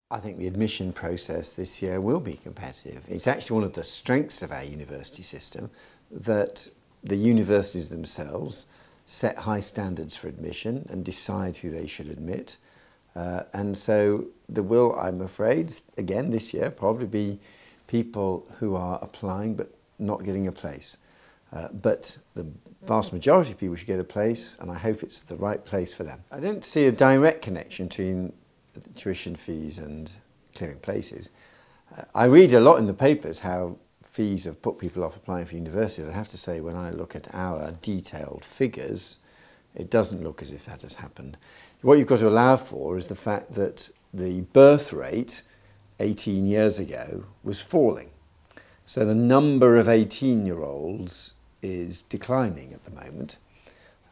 I think the admission process this year will be competitive. It's actually one of the strengths of our university system that the universities themselves set high standards for admission and decide who they should admit. And so there will, I'm afraid, again this year, probably be people who are applying but not getting a place. But the vast majority of people should get a place, and I hope it's the right place for them. I don't see a direct connection between tuition fees and clearing places. I read a lot in the papers how fees have put people off applying for universities. I have to say, when I look at our detailed figures, it doesn't look as if that has happened. What you've got to allow for is the fact that the birth rate 18 years ago was falling. So the number of 18-year-olds is declining at the moment.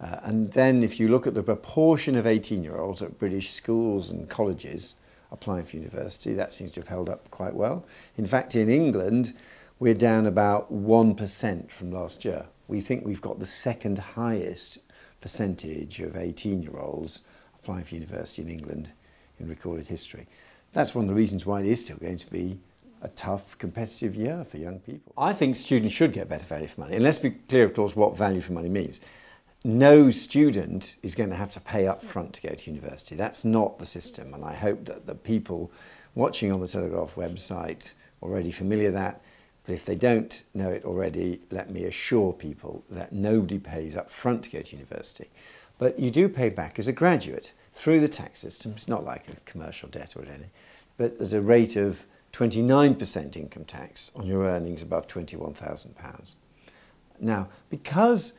And then if you look at the proportion of 18-year-olds at British schools and colleges applying for university, that seems to have held up quite well. In fact, in England, we're down about 1% from last year. We think we've got the second highest percentage of 18-year-olds applying for university in England in recorded history. That's one of the reasons why it is still going to be a tough, competitive year for young people. I think students should get better value for money. And let's be clear, of course, what value for money means. No student is going to have to pay up front to go to university. That's not the system, and I hope that the people watching on the Telegraph website are already familiar with that. But if they don't know it already, let me assure people that nobody pays up front to go to university. But you do pay back as a graduate through the tax system. It's not like a commercial debt or anything, but there's a rate of 29% income tax on your earnings above £21,000. Now, because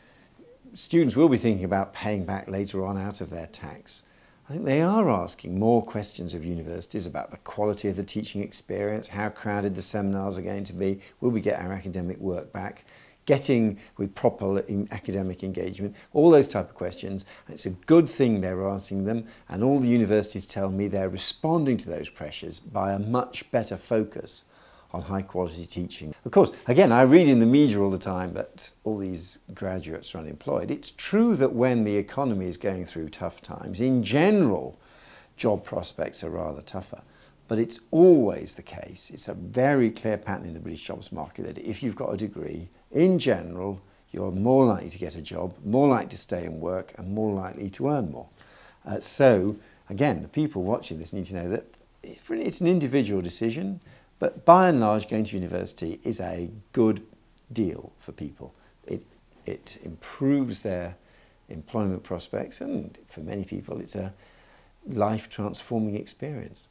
students will be thinking about paying back later on out of their tax, I think they are asking more questions of universities about the quality of the teaching experience, how crowded the seminars are going to be, will we get our academic work back, getting with proper academic engagement, all those type of questions. And it's a good thing they're asking them, and all the universities tell me they're responding to those pressures by a much better focus on high quality teaching. Of course, again, I read in the media all the time that all these graduates are unemployed. It's true that when the economy is going through tough times, in general, job prospects are rather tougher. But it's always the case, it's a very clear pattern in the British jobs market, that if you've got a degree, in general, you're more likely to get a job, more likely to stay and work, and more likely to earn more. So, again, the people watching this need to know that it's an individual decision, but by and large, going to university is a good deal for people. It improves their employment prospects, and for many people, it's a life-transforming experience.